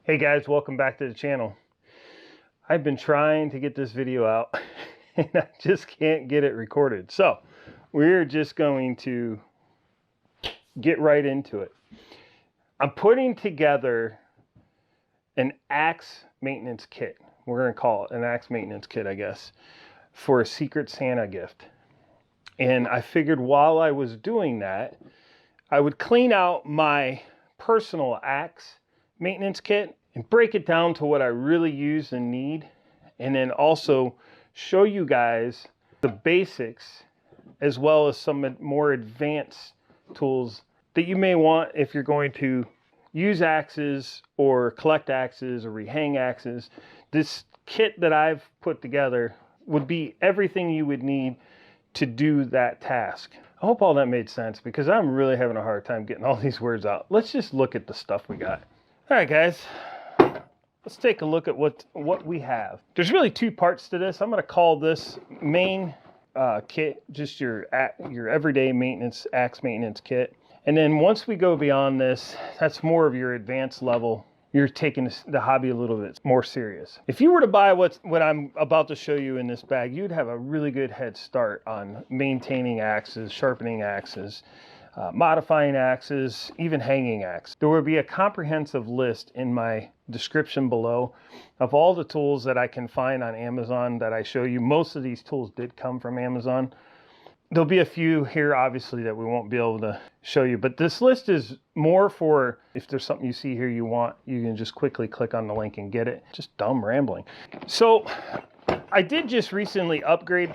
Hey guys, welcome back to the channel. I've been trying to get this video out and I just can't get it recorded. So we're just going to get right into it. I'm putting together an axe maintenance kit. We're going to call it an axe maintenance kit, I guess, for a Secret Santa gift. And I figured while I was doing that, I would clean out my personal axe maintenance kit and break it down to what I really use and need, and then also show you guys the basics as well as some more advanced tools that you may want if you're going to use axes or collect axes or rehang axes. This kit that I've put together would be everything you would need to do that task. I hope all that made sense because I'm really having a hard time getting all these words out. Let's just look at the stuff we got. All right, guys, let's take a look at what we have. There's really two parts to this. I'm going to call this main kit just your everyday maintenance, axe maintenance kit. And then once we go beyond this, that's more of your advanced level. You're taking the hobby a little bit more serious. If you were to buy what I'm about to show you in this bag, you'd have a really good head start on maintaining axes, sharpening axes, modifying axes, even hanging axes. There will be a comprehensive list in my description below of all the tools that I can find on Amazon that I show you. Most of these tools did come from Amazon. There'll be a few here, obviously, that we won't be able to show you, but this list is more for if there's something you see here you want, you can just quickly click on the link and get it. Just dumb rambling. So I did just recently upgrade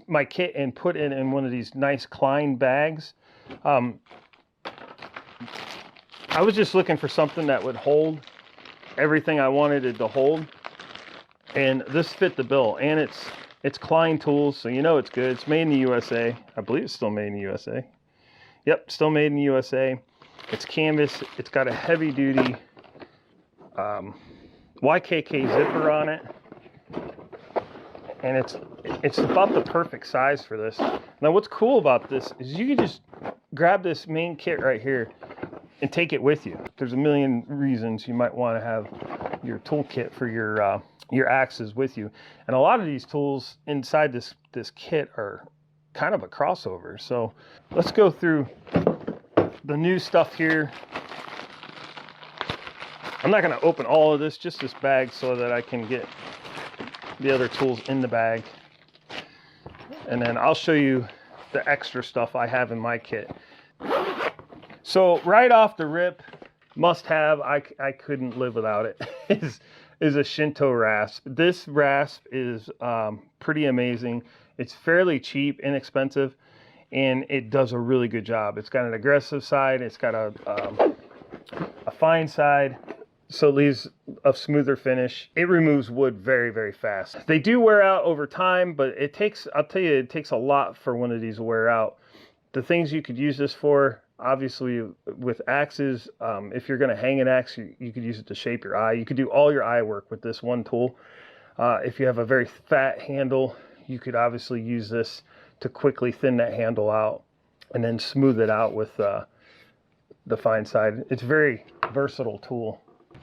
my kit and put it in one of these nice Klein bags. I was just looking for something that would hold everything I wanted it to hold, and this fit the bill. And it's Klein tools, so you know it's good. It's made in the USA. I believe it's still made in the USA. Yep, still made in the USA. It's canvas. It's got a heavy duty YKK zipper on it, and it's about the perfect size for this. Now what's cool about this is you can just grab this main kit right here and take it with you. There's a million reasons you might want to have your toolkit for your axes with you, and a lot of these tools inside this kit are kind of a crossover. So let's go through the new stuff here. I'm not going to open all of this, just this bag, so that I can get the other tools in the bag, and then I'll show you the extra stuff I have in my kit. So right off the rip, must have, I couldn't live without it, is a Shinto Rasp. This rasp is pretty amazing. It's fairly cheap, inexpensive, and it does a really good job. It's got an aggressive side, it's got a fine side, so it leaves a smoother finish. It removes wood very, very fast. They do wear out over time, but it takes, I'll tell you, it takes a lot for one of these to wear out. The things you could use this for, obviously with axes, if you're going to hang an axe, you could use it to shape your eye. You could do all your eye work with this one tool. If you have a very fat handle, you could obviously use this to quickly thin that handle out and then smooth it out with the fine side. It's a very versatile tool.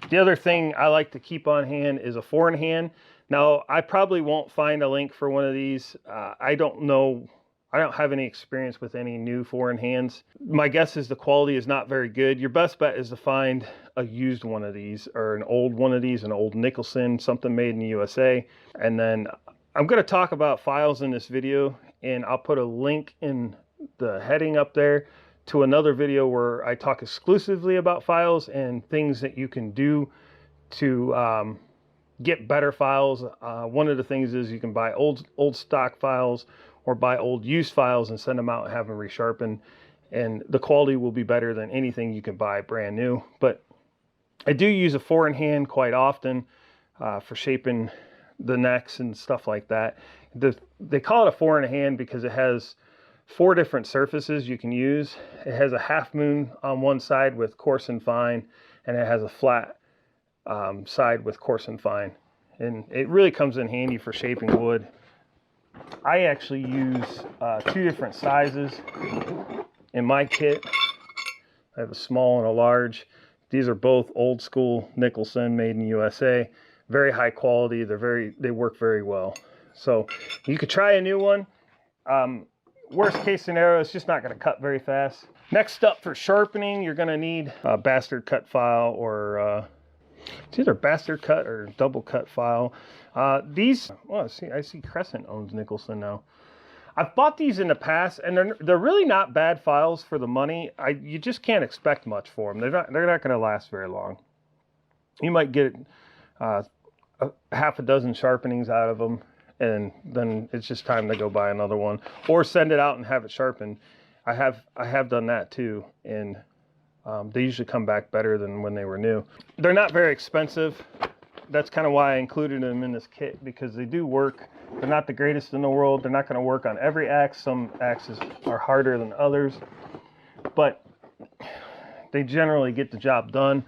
The other thing I like to keep on hand is a 4-in-hand. Now, I probably won't find a link for one of these. I don't know. I don't have any experience with any new 4-in-hands. My guess is the quality is not very good. Your best bet is to find a used one of these, or an old one of these, an old Nicholson, something made in the USA. And then I'm going to talk about files in this video, and I'll put a link in the heading up there to another video where I talk exclusively about files and things that you can do to get better files. One of the things is you can buy old stock files or buy old used files and send them out and have them resharpened, and the quality will be better than anything you can buy brand new. But I do use a 4-in-hand quite often for shaping the necks and stuff like that. They call it a 4-in-hand because it has 4 different surfaces you can use. It has a half moon on one side with coarse and fine, and it has a flat side with coarse and fine, and it really comes in handy for shaping wood. I actually use 2 different sizes in my kit. I have a small and a large. These are both old school Nicholson, made in the USA. Very high quality. They work very well. So you could try a new one. Worst case scenario, it's just not going to cut very fast. Next up, for sharpening, you're going to need a bastard cut file, or it's either bastard cut or double cut file. These, well, I see Crescent owns Nicholson now. I've bought these in the past, and they're really not bad files for the money. You just can't expect much for them. They're not going to last very long. You might get half a dozen sharpenings out of them, and then it's just time to go buy another one, or send it out and have it sharpened. I have done that too, and they usually come back better than when they were new. They're not very expensive. That's kind of why I included them in this kit, because they do work. They're not the greatest in the world. They're not going to work on every axe. Some axes are harder than others, but they generally get the job done.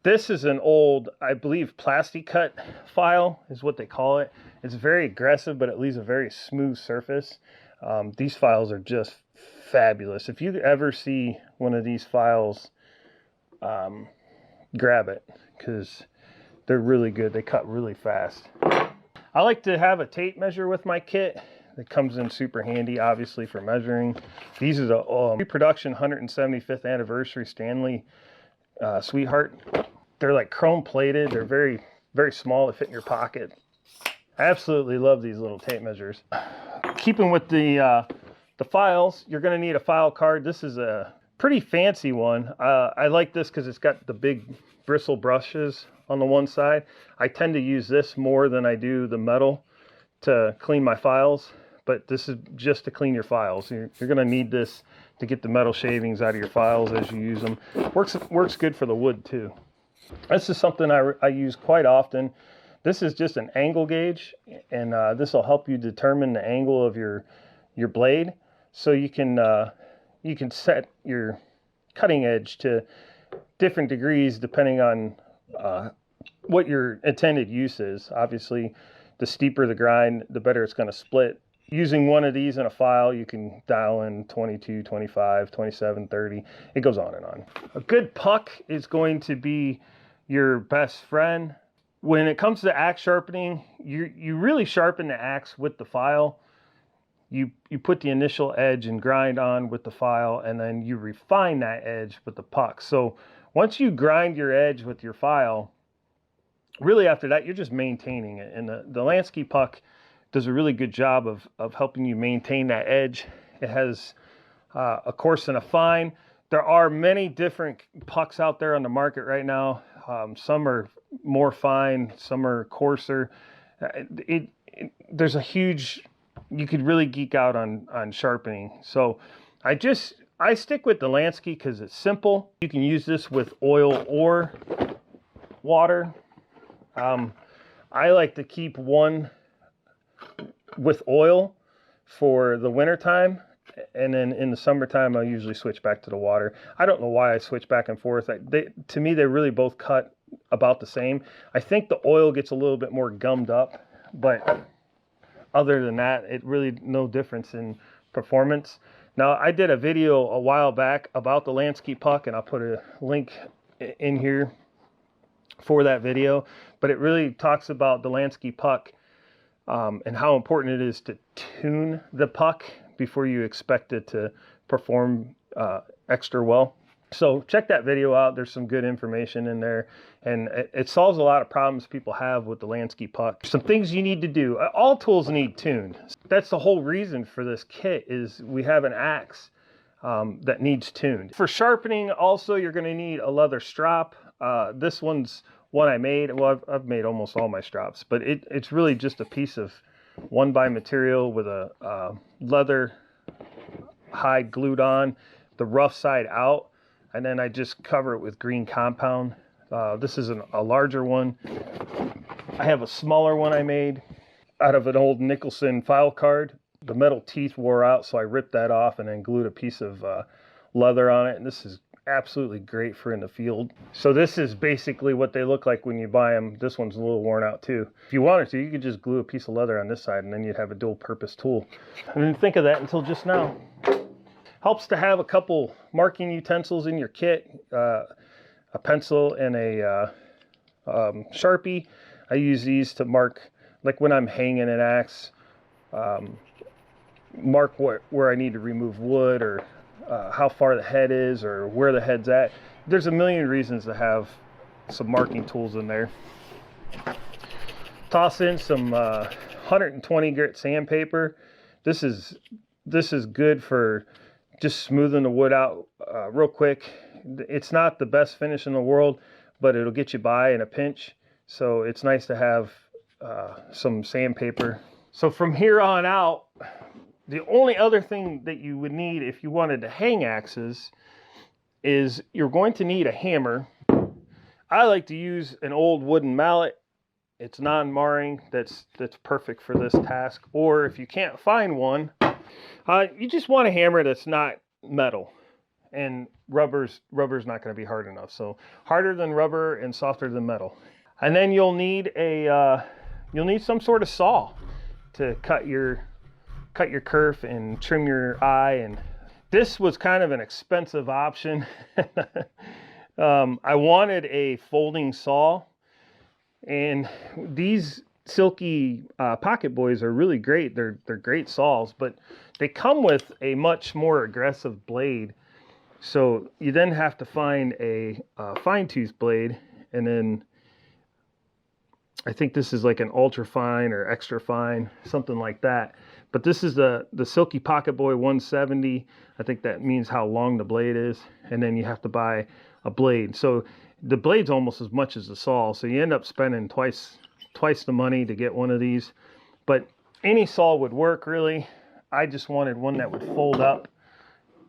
This is an old, I believe, plastic cut file is what they call it. It's very aggressive, but it leaves a very smooth surface. These files are just fabulous. If you ever see one of these files, grab it, because they're really good. They cut really fast. I like to have a tape measure with my kit. It comes in super handy, obviously, for measuring. These are the pre-production 175th anniversary Stanley Sweetheart. They're like chrome plated. They're very, very small. They fit in your pocket. I absolutely love these little tape measures. Keeping with the files, you're going to need a file card. This is a pretty fancy one. I like this because it's got the big bristle brushes on the one side. I tend to use this more than I do the metal to clean my files, but this is just to clean your files. You're going to need this to get the metal shavings out of your files as you use them. Works good for the wood too. This is something I use quite often. This is just an angle gauge, and this will help you determine the angle of your blade, so you can set your cutting edge to different degrees depending on what your intended use is. Obviously, the steeper the grind, the better it's going to split. Using one of these in a file, you can dial in 22, 25, 27, 30. It goes on and on. A good puck is going to be your best friend. When it comes to axe sharpening, you really sharpen the axe with the file. You put the initial edge and grind on with the file, and then you refine that edge with the puck. So once you grind your edge with your file, really after that, you're just maintaining it. And the Lansky puck does a really good job of helping you maintain that edge. It has a coarse and a fine. There are many different pucks out there on the market right now. Some are more fine, some are coarser. There's a huge, you could really geek out on sharpening. So I stick with the Lansky because it's simple. You can use this with oil or water. I like to keep one with oil for the winter time, and then in the summertime I'll usually switch back to the water. I don't know why I switch back and forth. To me, they really both cut about the same. I think the oil gets a little bit more gummed up, but other than that, it really no difference in performance. Now, I did a video a while back about the Lansky puck, and I'll put a link in here for that video, but it really talks about the Lansky puck and how important it is to tune the puck before you expect it to perform extra well. So check that video out. There's some good information in there, and it solves a lot of problems people have with the Lansky puck. Some things you need to do. All tools need tuned. That's the whole reason for this kit, is we have an axe that needs tuned. For sharpening, also, you're going to need a leather strop. This one's one I made. Well, I've made almost all my strops, but it's really just a piece of 1x material with a leather hide glued on, the rough side out, and then I just cover it with green compound. This is a larger one. I have a smaller one I made out of an old Nicholson file card. The metal teeth wore out, so I ripped that off and then glued a piece of leather on it, and this is absolutely great for in the field. So this is basically what they look like when you buy them. This one's a little worn out too. If you wanted to, you could just glue a piece of leather on this side, and then you'd have a dual purpose tool. I didn't think of that until just now. Helps to have a couple marking utensils in your kit. a pencil and a Sharpie. I use these to mark, like when I'm hanging an axe, mark where I need to remove wood, or how far the head is, or where the head's at. There's a million reasons to have some marking tools in there. Toss in some 120 grit sandpaper. This is good for just smoothing the wood out real quick. It's not the best finish in the world, but it'll get you by in a pinch. So it's nice to have some sandpaper. So from here on out, the only other thing that you would need if you wanted to hang axes is you're going to need a hammer. I like to use an old wooden mallet. It's non-marring. That's perfect for this task. Or if you can't find one, you just want a hammer that's not metal, and rubber's not going to be hard enough. So harder than rubber and softer than metal. And then you'll need some sort of saw to cut your kerf and trim your eye. And this was kind of an expensive option. I wanted a folding saw, and these Silky Pocket Boys are really great. They're great saws, but they come with a much more aggressive blade. So you then have to find a fine tooth blade, and then I think this is like an ultra fine or extra fine, something like that. But this is the Silky Pocket Boy 170. I think that means how long the blade is. And then you have to buy a blade. So the blade's almost as much as the saw. So you end up spending twice the money to get one of these. But any saw would work, really. I just wanted one that would fold up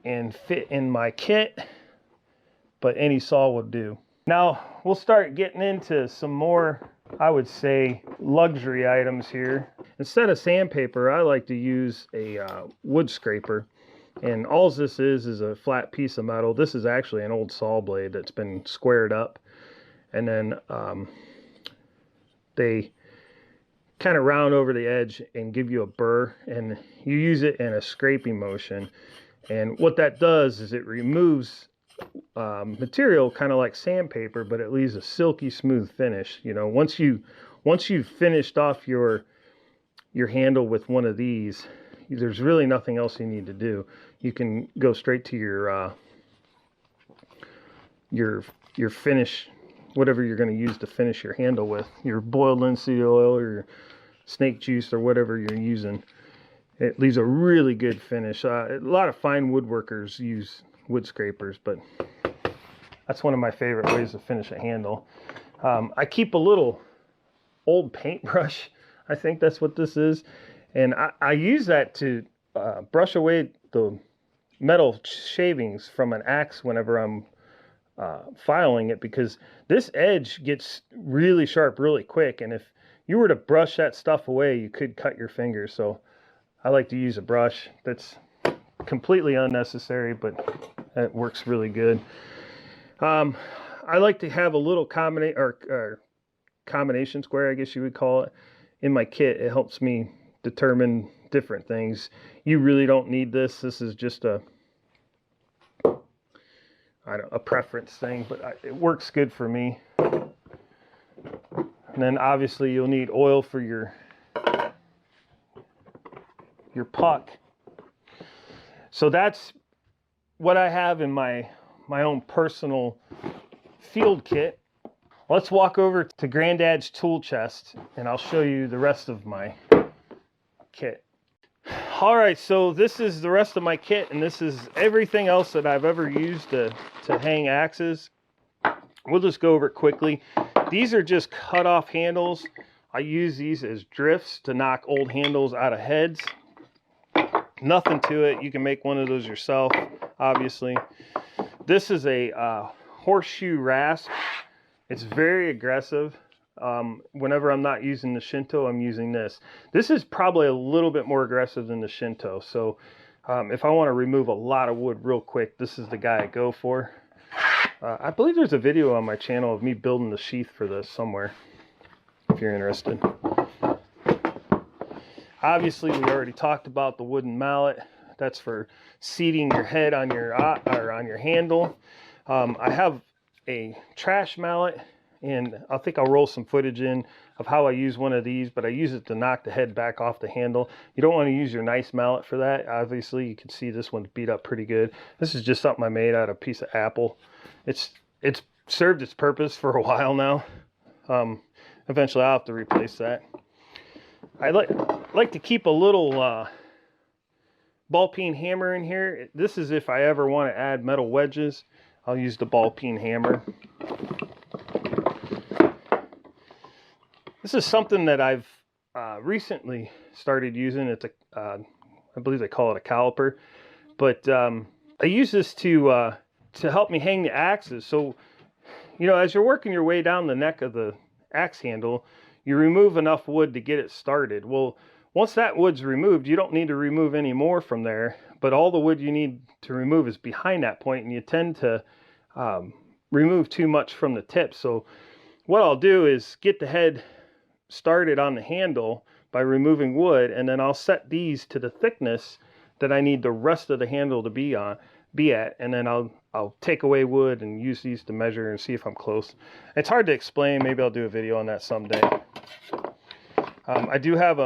and fit in my kit, but any saw would do. Now we'll start getting into some more, I would say, luxury items here. Instead of sandpaper, I like to use a wood scraper. And all this is a flat piece of metal. This is actually an old saw blade that's been squared up. And then they kind of round over the edge and give you a burr. And you use it in a scraping motion. And what that does is it removes material kind of like sandpaper, but it leaves a silky smooth finish. You know, once you've finished off your handle with one of these, there's really nothing else you need to do. You can go straight to your finish, whatever you're going to use to finish your handle with, your boiled linseed oil or your snake juice or whatever you're using. It leaves a really good finish. A lot of fine woodworkers use wood scrapers, but that's one of my favorite ways to finish a handle. I keep a little old paintbrush. I think that's what this is. And I use that to brush away the metal shavings from an axe whenever I'm filing it, because this edge gets really sharp really quick. And if you were to brush that stuff away, you could cut your fingers. So I like to use a brush that's completely unnecessary, but it works really good. I like to have a little combination square, I guess you would call it, in my kit. It helps me determine different things. You really don't need this. This is just a preference thing, but it works good for me. And then obviously you'll need oil for your puck. So that's what I have in my own personal field kit. Let's walk over to Granddad's tool chest and I'll show you the rest of my kit. All right, so this is the rest of my kit, and this is everything else that I've ever used to hang axes. We'll just go over it quickly. These are just cut off handles. I use these as drifts to knock old handles out of heads. Nothing to it. You can make one of those yourself, obviously. This is a horseshoe rasp. It's very aggressive. Whenever I'm not using the Shinto, I'm using this. This is probably a little bit more aggressive than the Shinto. So if I want to remove a lot of wood real quick, this is the guy I go for. I believe there's a video on my channel of me building the sheath for this somewhere, if you're interested. Obviously, we already talked about the wooden mallet. That's for seating your head on your handle. I have a trash mallet, and I think I'll roll some footage in of how I use one of these, but I use it to knock the head back off the handle. You don't want to use your nice mallet for that. Obviously, you can see this one's beat up pretty good. This is just something I made out of a piece of apple. It's served its purpose for a while now. Eventually I'll have to replace that. I like to keep a little ball peen hammer in here. This is if I ever want to add metal wedges. I'll use the ball peen hammer. This is something that I've recently started using. It's I believe they call it a caliper, but I use this to help me hang the axes. So, you know, as you're working your way down the neck of the axe handle, you remove enough wood to get it started. Well, once that wood's removed, you don't need to remove any more from there, but all the wood you need to remove is behind that point, and you tend to remove too much from the tip. So what I'll do is get the head started on the handle by removing wood, and then I'll set these to the thickness that I need the rest of the handle to be at, and then I'll take away wood and use these to measure and see if I'm close. It's hard to explain. Maybe I'll do a video on that someday. I do have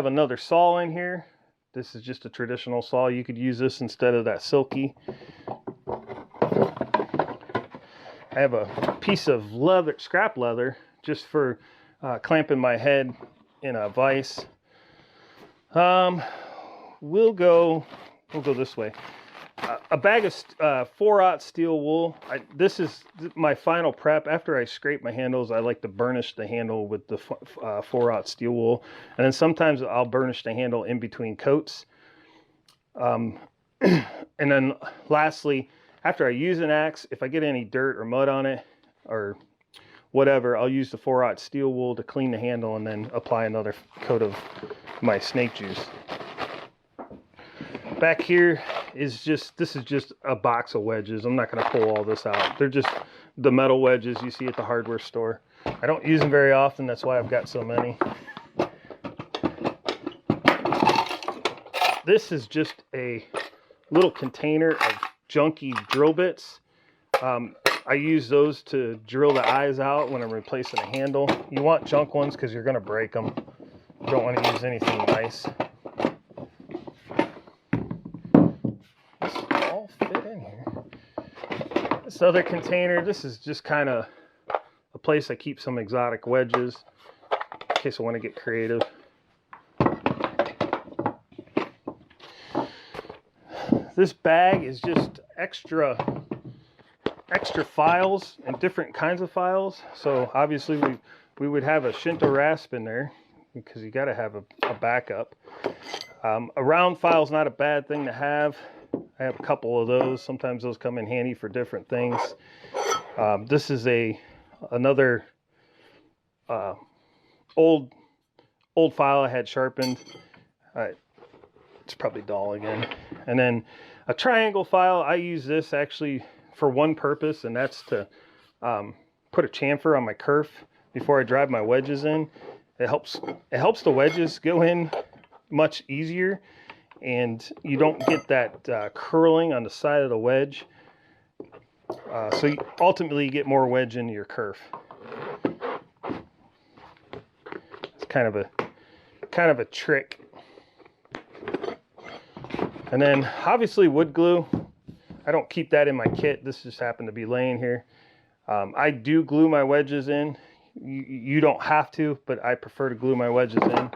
another saw in here. This is just a traditional saw. You could use this instead of that silky. I have a piece of leather, scrap leather, just for clamping my head in a vise. We'll go this way. A bag of 4/0 steel wool. This is my final prep. After I scrape my handles, I like to burnish the handle with the 4/0 steel wool. And then sometimes I'll burnish the handle in between coats. And then lastly, after I use an axe, if I get any dirt or mud on it or whatever, I'll use the 4/0 steel wool to clean the handle and then apply another coat of my snake juice. Back here is this is just a box of wedges. I'm not going to pull all this out. They're just the metal wedges you see at the hardware store. I don't use them very often. That's why I've got so many. This is just a little container of junky drill bits. I use those to drill the eyes out when I'm replacing a handle. You want junk ones because you're going to break them. You don't want to use anything nice. This other container, this is just kind of a place I keep some exotic wedges in case I want to get creative. This bag is just extra files and different kinds of files. So obviously we would have a Shinto Rasp in there because you got to have a backup. A round file is not a bad thing to have. I have a couple of those. Sometimes those come in handy for different things. This is another old file I had sharpened. It's probably dull again. And then a triangle file. I use this actually for one purpose, and that's to put a chamfer on my kerf before I drive my wedges in. It helps the wedges go in much easier, and you don't get that curling on the side of the wedge. So ultimately you get more wedge into your kerf. It's kind of a trick. And then obviously wood glue. I don't keep that in my kit. This just happened to be laying here. I do glue my wedges in. You don't have to, but I prefer to glue my wedges in.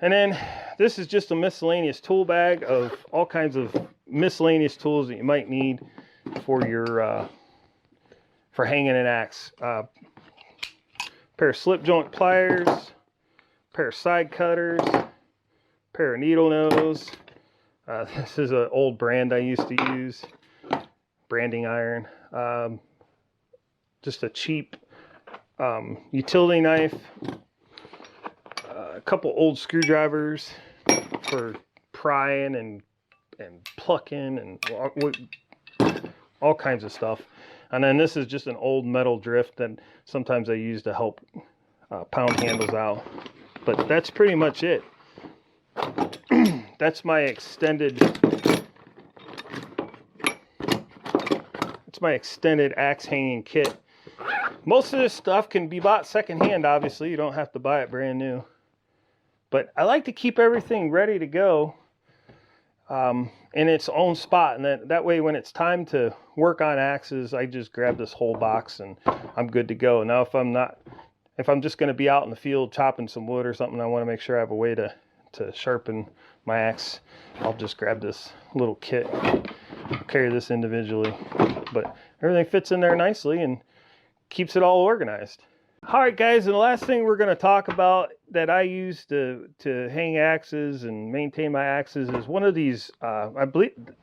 And then this is just a miscellaneous tool bag of all kinds of miscellaneous tools that you might need for your for hanging an axe. Pair of slip joint pliers, pair of side cutters, pair of needle nose. This is an old brand I used to use, branding iron. Just a cheap utility knife. A couple old screwdrivers for prying and plucking and all kinds of stuff. And then this is just an old metal drift that sometimes I use to help pound handles out. But that's pretty much it. That's my extended my extended axe hanging kit. Most of this stuff can be bought secondhand, obviously. You don't have to buy it brand new. But I like to keep everything ready to go in its own spot. And that way when it's time to work on axes, I just grab this whole box and I'm good to go. Now if I'm just going to be out in the field chopping some wood or something, I want to make sure I have a way to sharpen my axe. I'll just grab this little kit, carry this individually. But everything fits in there nicely and keeps it all organized. All right, guys, and the last thing we're going to talk about that I use to hang axes and maintain my axes is one of these, I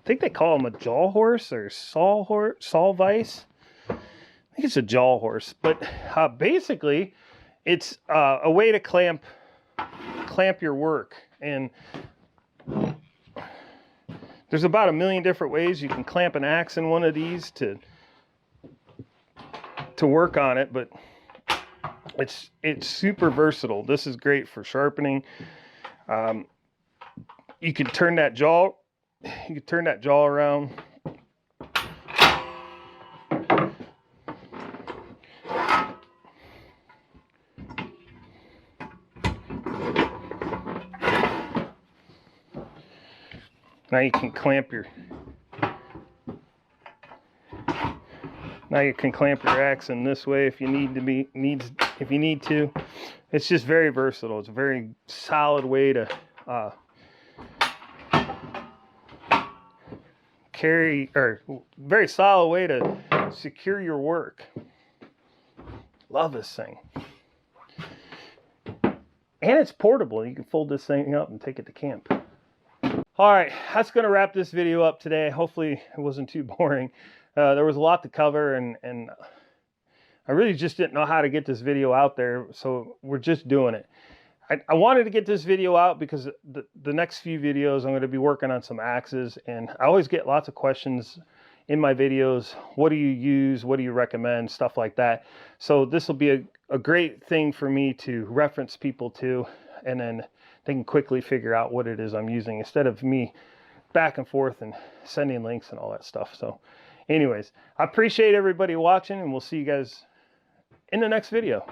think they call them a jaw horse or saw vise. I think it's a jaw horse, but basically it's a way to clamp your work. And there's about 1 million different ways you can clamp an axe in one of these to work on it, but it's super versatile. This is great for sharpening. You can turn that jaw around. Now you can clamp your axe in this way if you need to. It's just very versatile. It's a very solid way to very solid way to secure your work. Love this thing. And it's portable. You can fold this thing up and take it to camp. All right, that's going to wrap this video up today. Hopefully it wasn't too boring. There was a lot to cover, and I really just didn't know how to get this video out there, so we're just doing it. I wanted to get this video out because the next few videos I'm going to be working on some axes, and I always get lots of questions in my videos. What do you use? What do you recommend? Stuff like that. So this will be a great thing for me to reference people to, and then they can quickly figure out what it is I'm using instead of me back and forth and sending links and all that stuff. So anyways, I appreciate everybody watching, and we'll see you guys in the next video.